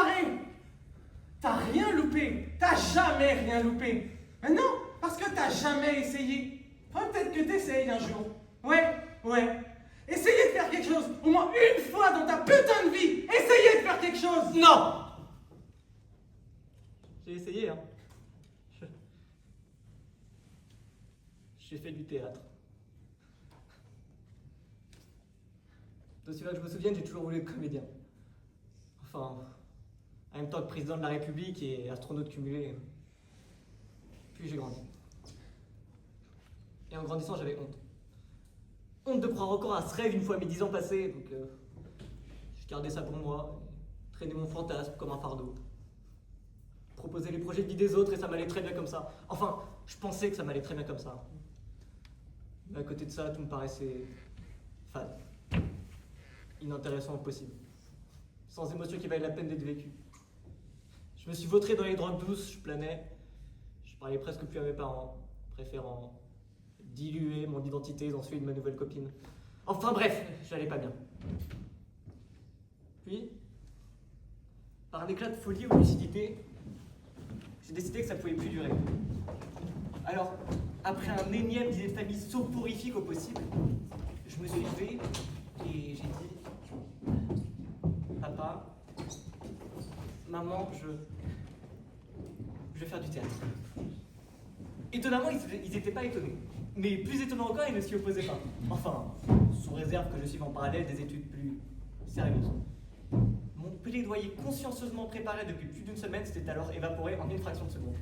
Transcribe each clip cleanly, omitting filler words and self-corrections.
marrer. T'as rien loupé. T'as jamais rien loupé. Mais non, parce que t'as jamais essayé. Faudrait peut-être que t'essayes un jour. Ouais. Essayez de faire quelque chose. Au moins une fois dans ta putain de vie. Essayez de faire quelque chose. Non! J'ai essayé, hein. J'ai fait du théâtre. De celui-là que je me souvienne, j'ai toujours voulu être comédien. Enfin, en même temps que président de la République et astronaute cumulé. Puis j'ai grandi. Et en grandissant, j'avais honte. Honte de croire encore à ce rêve une fois mes 10 ans passés, donc je gardais ça pour moi, traînais mon fantasme comme un fardeau. Proposer les projets de vie des autres et ça m'allait très bien comme ça. Enfin, je pensais que ça m'allait très bien comme ça. Mais à côté de ça, tout me paraissait fade, inintéressant au possible, sans émotion qui valait la peine d'être vécue. Je me suis vautré dans les drogues douces, je planais, je parlais presque plus à mes parents, préférant diluer mon identité dans celui de ma nouvelle copine. Enfin bref, j'allais pas bien. Puis, par un éclat de folie ou de lucidité, j'ai décidé que ça pouvait plus durer. Alors, après un énième dîner de famille soporifique au possible, je me suis levé et j'ai dit « Papa, maman, je vais faire du théâtre. » Étonnamment, ils n'étaient pas étonnés. Mais plus étonnant encore, ils ne s'y opposaient pas. Enfin, sous réserve que je suive en parallèle des études plus sérieuses. Mon plaidoyer consciencieusement préparé depuis plus d'une semaine s'était alors évaporé en une fraction de seconde.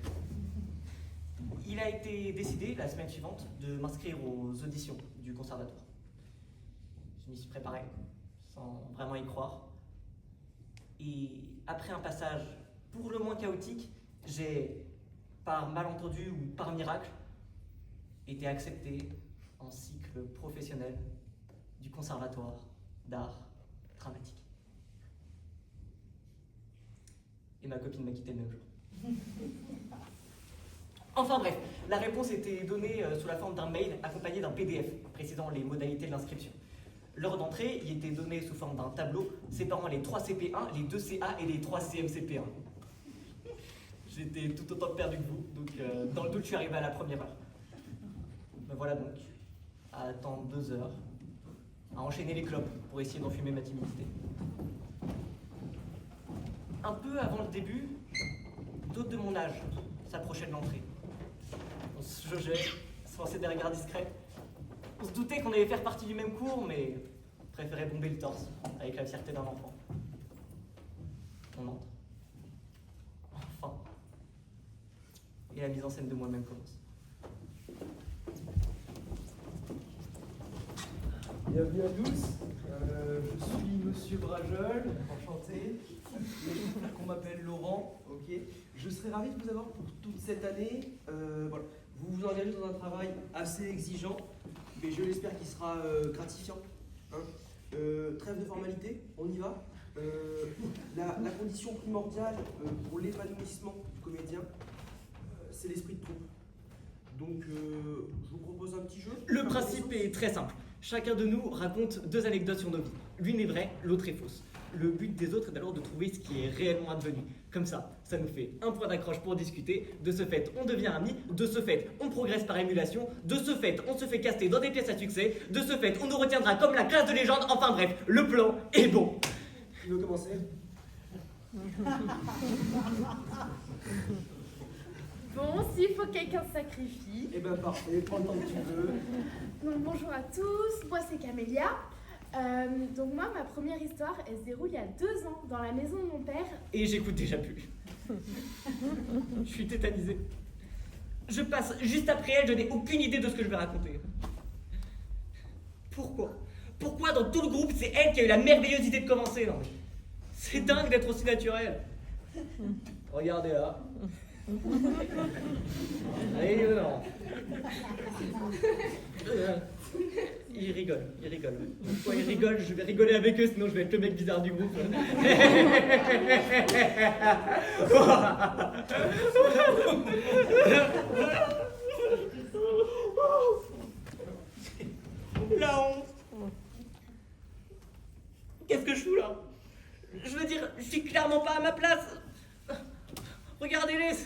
Il a été décidé, la semaine suivante, de m'inscrire aux auditions du conservatoire. Je m'y suis préparé, sans vraiment y croire. Et après un passage pour le moins chaotique, j'ai, par malentendu ou par miracle, été accepté en cycle professionnel du conservatoire d'art dramatique. Et ma copine m'a quitté le même jour. Enfin bref, la réponse était donnée sous la forme d'un mail accompagné d'un PDF précisant les modalités de l'inscription. L'heure d'entrée y était donnée sous forme d'un tableau séparant les 3 CP1, les 2 CA et les 3 CMCP1. J'étais tout autant perdu que vous, donc dans le doute, je suis arrivé à la première heure. Me voilà donc à attendre 2 heures, à enchaîner les clopes pour essayer d'enfumer ma timidité. Un peu avant le début, d'autres de mon âge s'approchaient de l'entrée. On se jaugeait, se lançait des regards discrets. On se doutait qu'on allait faire partie du même cours, mais on préférait bomber le torse avec la fierté d'un enfant. On entre. Enfin. Et la mise en scène de moi-même commence. Bienvenue à tous, je suis Monsieur Brajol, enchanté, on m'appelle Laurent, ok. Je serais ravi de vous avoir pour toute cette année. Voilà. Vous vous engagez dans un travail assez exigeant, mais je l'espère qu'il sera gratifiant. Hein. Trêve de formalité, on y va. La condition primordiale pour l'épanouissement du comédien, c'est l'esprit de troupe. Donc, je vous propose un petit jeu. Le principe est très simple. Chacun de nous raconte 2 anecdotes sur nos vies. L'une est vraie, l'autre est fausse. Le but des autres est alors de trouver ce qui est réellement advenu. Comme ça nous fait un point d'accroche pour discuter. De ce fait, on devient amis. De ce fait, on progresse par émulation. De ce fait, on se fait caster dans des pièces à succès. De ce fait, on nous retiendra comme la classe de légende. Enfin bref, le plan est bon. Qui veut commencer? Bon, s'il faut que quelqu'un se sacrifie. Eh ben parfait, prends le temps que tu veux. Donc bonjour à tous, moi c'est Camélia. Donc moi, ma première histoire, elle se déroule il y a 2 ans dans la maison de mon père. Et j'écoute déjà plus. Je suis tétanisé. Je passe juste après elle, je n'ai aucune idée de ce que je vais raconter. Pourquoi dans tout le groupe, c'est elle qui a eu la merveilleuse idée de commencer? Non, mais c'est dingue d'être aussi naturel. Regardez là. Allez, non. Ils rigolent. Pourquoi ils rigolent? Je vais rigoler avec eux, sinon je vais être le mec bizarre du groupe. La honte. Qu'est-ce que je fous là? Je veux dire, je suis clairement pas à ma place. Regardez-les.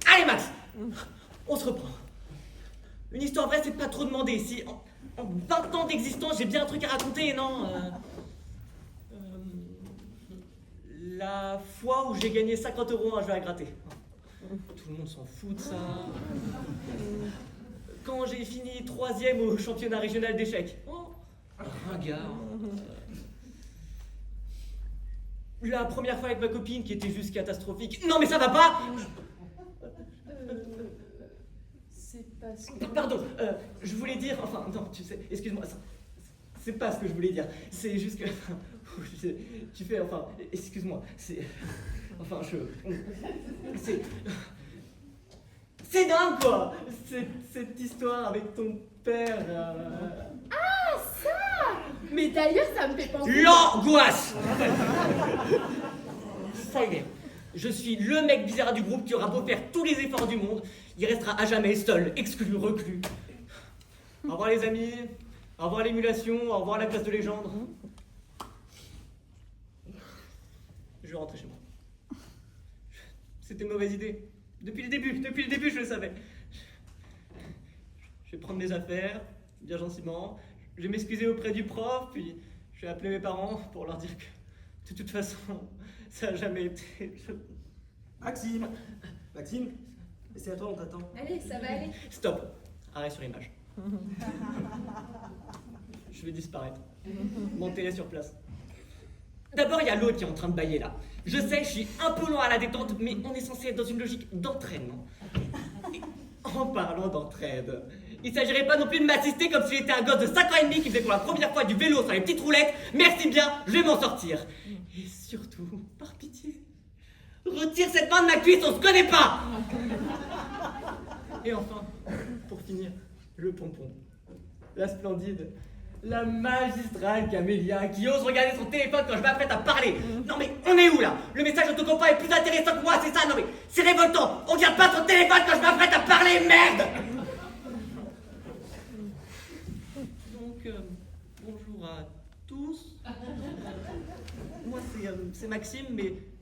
Allez Max, on se reprend. Une histoire vraie, c'est pas trop demander. Si en 20 ans d'existence, j'ai bien un truc à raconter, non la fois où j'ai gagné 50 € à un jeu à gratter. Tout le monde s'en fout de ça. Quand j'ai fini 3e au championnat régional d'échecs. Oh, ringard. La première fois avec ma copine qui était juste catastrophique. Non mais ça va pas. C'est parce que... Pardon, je voulais dire, enfin non, tu sais, excuse-moi, c'est pas ce que je voulais dire. C'est juste que, tu fais, enfin, excuse-moi, c'est, enfin c'est dingue quoi, cette histoire avec ton père. Ah, ça! Mais d'ailleurs, ça me fait penser... L'angoisse. Ça y est, je suis le mec bizarre du groupe qui aura beau faire tous les efforts du monde, il restera à jamais seul, exclu, reclus. Au revoir les amis, au revoir l'émulation, au revoir la classe de légende. Je vais rentrer chez moi. C'était une mauvaise idée. Depuis le début, je le savais. Je vais prendre mes affaires, bien gentiment. Je vais m'excuser auprès du prof, puis je vais appeler mes parents pour leur dire que, de toute façon, ça n'a jamais été... Maxime, c'est à toi, on t'attend. Allez, ça va aller. Stop. Arrêt sur l'image. Je vais disparaître. M'enterrer sur place. D'abord, il y a l'autre qui est en train de bailler là. Je sais, je suis un peu loin à la détente, mais on est censé être dans une logique d'entraînement. Et en parlant d'entraide, il s'agirait pas non plus de m'assister comme si j'étais un gosse de 5 ans et demi qui faisait pour la première fois du vélo sur les petites roulettes. Merci bien, je vais m'en sortir. Et surtout, par pitié, retire cette main de ma cuisse, on se connaît pas. Et enfin, pour finir, le pompon. La splendide, la magistrale Camélia qui ose regarder son téléphone quand je m'apprête à parler. Non mais on est où là? Le message autocompant est plus intéressant que moi, c'est ça? Non mais c'est révoltant. On regarde pas son téléphone quand je m'apprête à parler, merde. Donc, bonjour à tous. Moi c'est Maxime,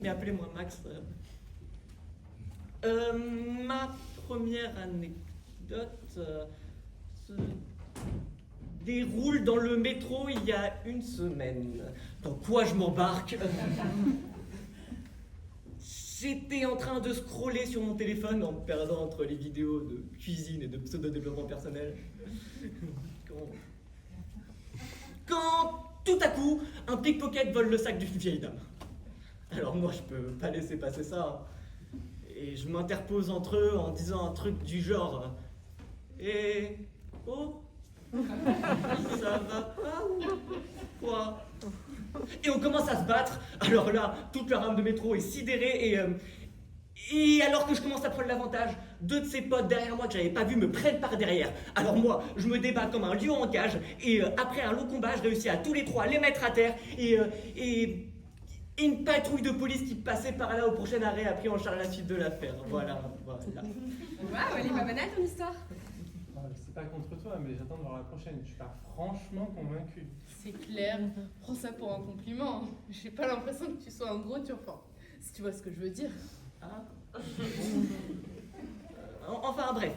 mais appelez-moi Max. Ma première anecdote se déroule dans le métro il y a une semaine. Dans quoi je m'embarque? J'étais en train de scroller sur mon téléphone en me perdant entre les vidéos de cuisine et de pseudo-développement personnel. Quand tout à coup, un pickpocket vole le sac d'une vieille dame. Alors moi, je peux pas laisser passer ça. Et je m'interpose entre eux en disant un truc du genre oh, ça va pas ou quoi? Et on commence à se battre. Alors là, toute la rame de métro est sidérée et alors que je commence à prendre l'avantage, deux de ses potes derrière moi que j'avais pas vu me prennent par derrière. Alors moi, je me débat comme un lion en cage et après un long combat, je réussis à tous les trois les mettre à terre et une patrouille de police qui passait par là au prochain arrêt a pris en charge la suite de l'affaire. Voilà. Waouh, elle est pas banale ton histoire. C'est pas contre toi, mais j'attends de voir la prochaine. Je suis pas franchement convaincu. C'est clair, prends ça pour un compliment. J'ai pas l'impression que tu sois un gros turfan. Si tu vois ce que je veux dire. Hein? Enfin bref,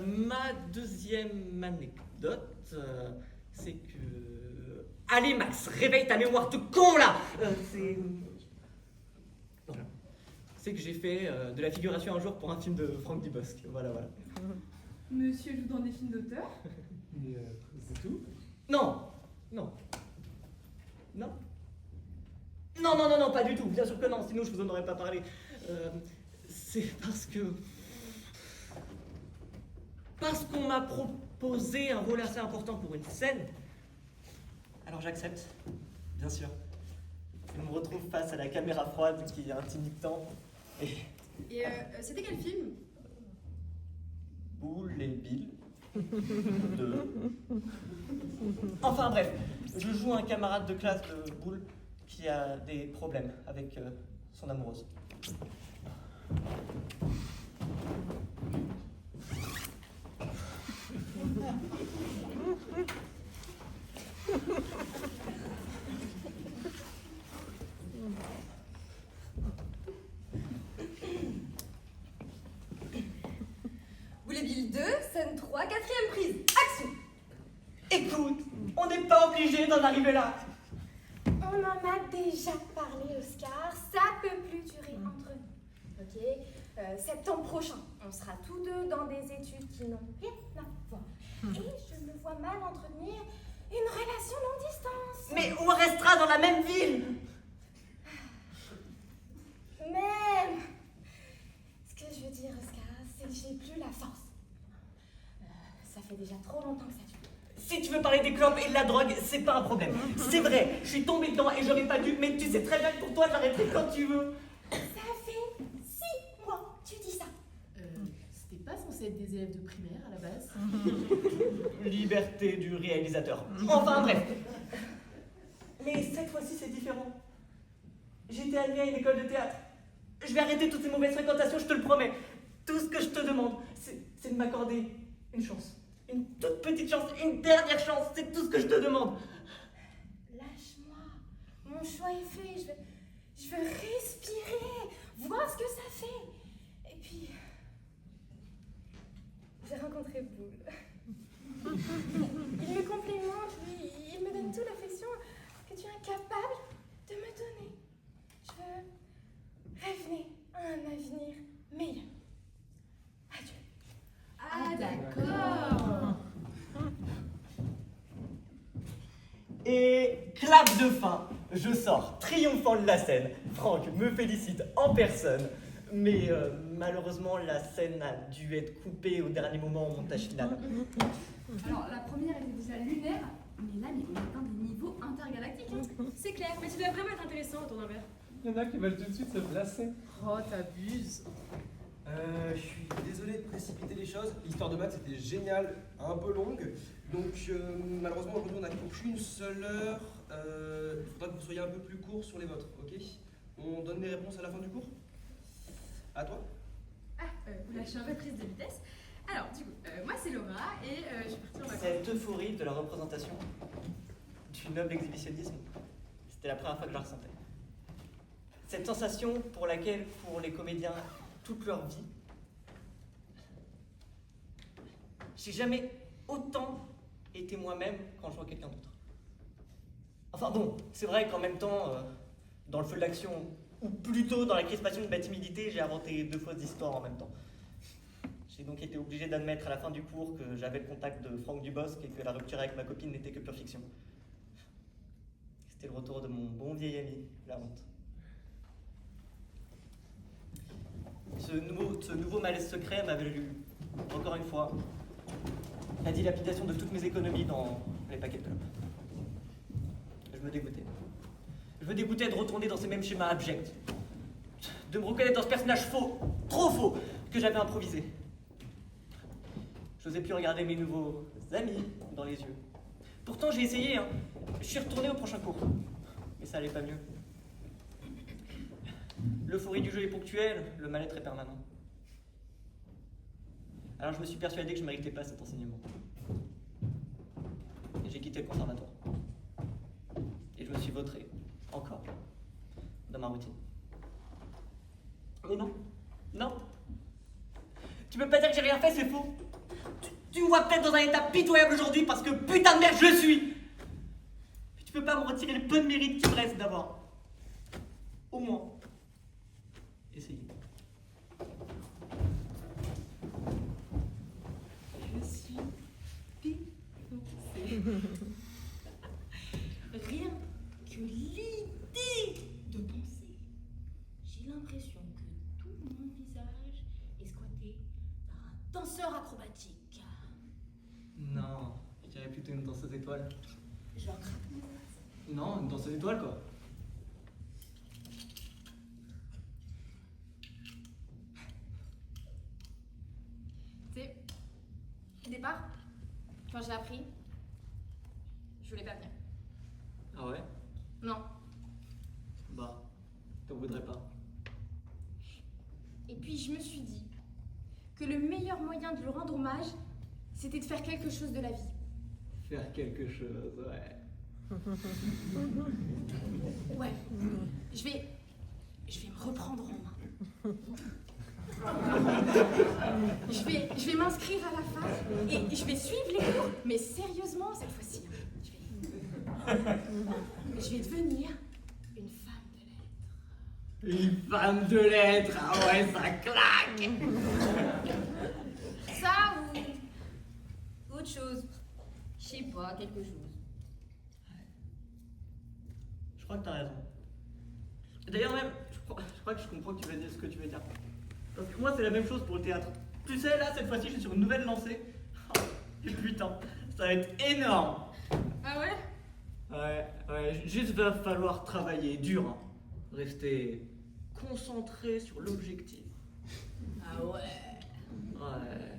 ma deuxième anecdote, c'est que... Allez Max, réveille ta mémoire de con là. C'est que j'ai fait de la figuration un jour pour un film de Franck Dubosc. Voilà. Monsieur joue dans des films d'auteur? Mais c'est tout? Non, pas du tout, bien sûr que non, sinon je vous en aurais pas parlé. C'est parce qu'on m'a proposé un rôle assez important pour une scène. Alors j'accepte, bien sûr. Je me retrouve face à la caméra froide qui intimide tant. Et c'était quel film? Boule et Bill. 2. Enfin bref, je joue un camarade de classe de Boule qui a des problèmes avec son amoureuse. 4e prise, action. Écoute, on n'est pas obligé d'en arriver là. On en a déjà parlé, Oscar. Ça peut plus durer entre nous. Ok. Septembre prochain, on sera tous deux dans des études qui n'ont rien à voir. Et je me vois mal entretenir une relation longue distance. Mais on restera dans la même ville. Même. Ce que je veux dire, Oscar, c'est que j'ai plus la force. Ça fait déjà trop longtemps que ça dure. Si tu veux parler des clopes et de la drogue, c'est pas un problème. C'est vrai, je suis tombée dedans et j'aurais pas dû, mais tu sais très bien que pour toi, j'arrêterai quand tu veux. Ça fait 6 mois, tu dis ça. C'était pas censé être des élèves de primaire à la base. Liberté du réalisateur. Enfin bref. Mais cette fois-ci, c'est différent. J'étais admis à une école de théâtre. Je vais arrêter toutes ces mauvaises fréquentations, je te le promets. Tout ce que je te demande, c'est de m'accorder une chance. Une toute petite chance, une dernière chance, c'est tout ce que je te demande. Lâche-moi. Mon choix est fait. Je veux respirer, voir ce que ça fait. Et puis, j'ai rencontré Boule. Il me complimente, lui. Il me donne toute l'affection que tu es incapable de me donner. Je veux rêver à un avenir meilleur. Adieu. Ah d'accord. Et clap de fin, je sors triomphant de la scène. Franck me félicite en personne. Mais malheureusement, la scène a dû être coupée au dernier moment au montage final. Alors, la première était déjà lunaire, mais là, on atteint des niveaux intergalactiques. Hein. C'est clair, mais tu dois vraiment être intéressant autour d'un verre. Il y en a qui veulent tout de suite se placer. Oh, t'abuses. Je suis désolé de précipiter les choses. L'histoire de maths c'était génial, un peu longue. Donc malheureusement aujourd'hui on n'a qu'aucune seule heure. Il faudra que vous soyez un peu plus court sur les vôtres, ok? On donne les réponses à la fin du cours? À toi? Là, je suis un peu prise de vitesse. Alors, du coup, moi c'est Laura et je suis partie en vacances. Cette euphorie de la représentation du noble exhibitionnisme, c'était la première fois que je la ressentais. Cette sensation pour laquelle, pour les comédiens, toute leur vie, j'ai jamais autant été moi-même quand je vois quelqu'un d'autre. Enfin bon, c'est vrai qu'en même temps, dans le feu de l'action, ou plutôt dans la crispation de ma timidité, j'ai inventé 2 fausses histoires en même temps. J'ai donc été obligé d'admettre à la fin du cours que j'avais le contact de Franck Dubosc et que la rupture avec ma copine n'était que pure fiction. C'était le retour de mon bon vieil ami, la honte. Ce nouveau malaise secret m'avait valu, encore une fois, la dilapidation de toutes mes économies dans les paquets de clopes. Je me dégoûtais. Je me dégoûtais de retourner dans ces mêmes schémas abjects. De me reconnaître dans ce personnage faux, trop faux, que j'avais improvisé. J'osais plus regarder mes nouveaux amis dans les yeux. Pourtant, j'ai essayé, hein. Je suis retourné au prochain cours. Mais ça allait pas mieux. L'euphorie du jeu est ponctuelle, le mal-être est permanent. Alors je me suis persuadé que je ne méritais pas cet enseignement. Et j'ai quitté le conservatoire. Et je me suis vautré, encore, dans ma routine. Mais non, non. Tu peux pas dire que j'ai rien fait, c'est faux. Tu me vois peut-être dans un état pitoyable aujourd'hui parce que putain de merde je le suis. Mais tu peux pas me retirer le peu de mérite qui me reste d'avoir. Au moins. Essayez. Je suis défoncée. Rien que l'idée de penser. J'ai l'impression que tout mon visage est squatté par un danseur acrobatique. Non, je dirais plutôt une danseuse étoile. Genre, Non, une danseuse étoile quoi. tu sais, au départ, quand j'ai appris, je voulais pas venir. Ah ouais? Non. Bah, t'en voudrais pas. Et puis je me suis dit que le meilleur moyen de lui rendre hommage, c'était de faire quelque chose de la vie. Faire quelque chose, ouais. Ouais, je vais me reprendre en main. Je vais m'inscrire à la fac et je vais suivre les cours. Mais sérieusement, cette fois-ci, je vais devenir une femme de lettres. Une femme de lettres, ah ouais, ça claque. Ça ou autre chose. Je sais pas, quelque chose. Je crois que t'as raison. D'ailleurs même, je crois que je comprends que tu veux dire ce que tu veux dire. Parce que moi c'est la même chose pour le théâtre. Tu sais, là, cette fois-ci, je suis sur une nouvelle lancée. Oh, et putain, ça va être énorme. Ah ouais? Ouais, juste va falloir travailler dur. Hein. Rester concentré sur l'objectif. Ah ouais. Ouais.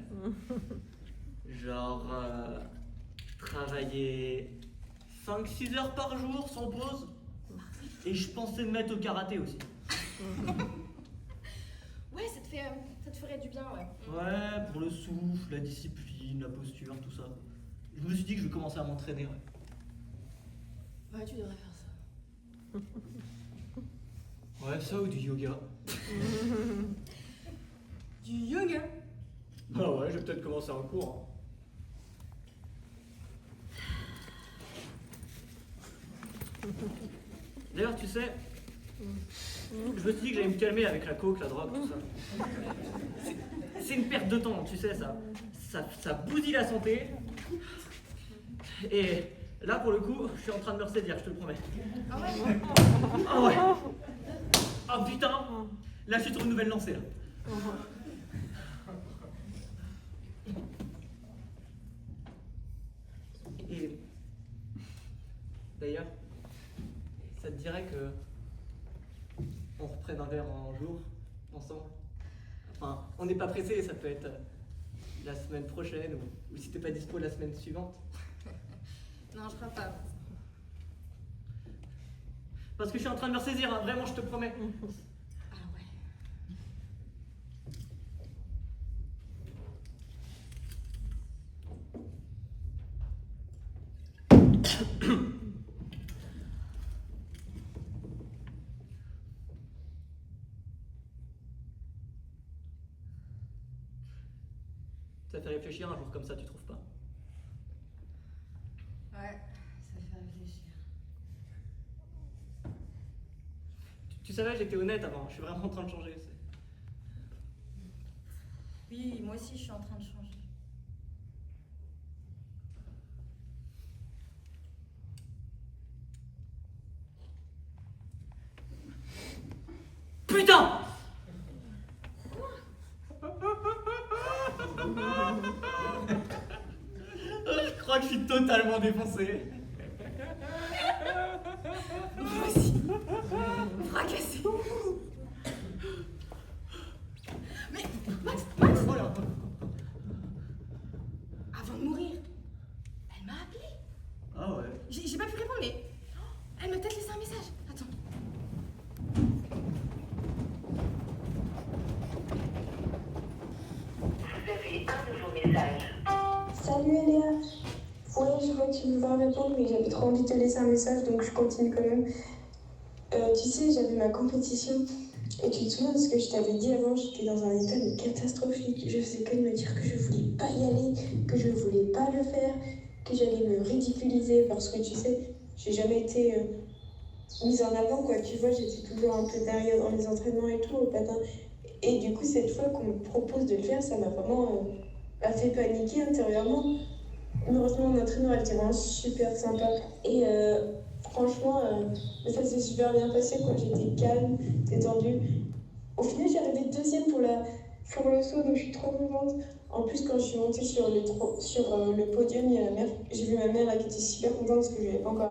Genre, travailler 5-6 heures par jour sans pause. Et je pensais me mettre au karaté aussi. Ouais, ça te ferait du bien, ouais. Ouais, pour le souffle, la discipline, la posture, tout ça. Je me suis dit que je vais commencer à m'entraîner, ouais. Ouais, tu devrais faire ça. Ouais, ça ou du yoga. Du yoga? Ah ouais, je vais peut-être commencer un cours. Hein. D'ailleurs, tu sais, je me suis dit que j'allais me calmer avec la coke, la drogue, tout ça. C'est une perte de temps, tu sais, ça bousille la santé. Et là, pour le coup, je suis en train de me ressaisir, je te le promets. Ah ouais? Ah ouais. Ah putain, là, je suis sur une nouvelle lancée, là. Et d'ailleurs, ça te dirait que on reprenne un verre un jour, ensemble? Enfin, on n'est pas pressé, ça peut être la semaine prochaine ou si t'es pas dispo la semaine suivante. Non, je crois pas. Parce que je suis en train de me ressaisir, hein, vraiment, je te promets. Ah ouais. Ça fait réfléchir un jour comme ça, tu trouves pas? Ouais, ça fait réfléchir. Tu savais, j'étais honnête avant, je suis vraiment en train de changer. Oui, moi aussi, je suis en train de changer. Putain! Je crois que je suis totalement défoncé. Moi aussi. Fracassé. Mais, Max, Voilà. avant de mourir, elle m'a appelé. Ah ouais. J'ai pas pu répondre, mais elle m'a peut-être laissé un message. Attends. Vous avez un nouveau message. Salut Eléa. Ouais, je vois que tu veux pas répondre, mais j'avais trop envie de te laisser un message, donc je continue quand même. Tu sais, j'avais ma compétition, et tu te souviens de ce que je t'avais dit avant, j'étais dans un état de catastrophique. Je faisais que de me dire que je voulais pas y aller, que je voulais pas le faire, que j'allais me ridiculiser, parce que tu sais, j'ai jamais été mise en avant, quoi. Tu vois, j'étais toujours un peu derrière dans les entraînements et tout, au patin. Et du coup, cette fois qu'on me propose de le faire, ça m'a vraiment fait paniquer intérieurement. Heureusement, mon entraîneur était vraiment super sympa. Et franchement, ça s'est super bien passé, quoi. J'étais calme, détendue. Au final, j'ai arrivé deuxième pour le saut, donc je suis trop contente. En plus, quand je suis montée sur le podium, j'ai vu ma mère là, qui était super contente parce que je n'avais pas encore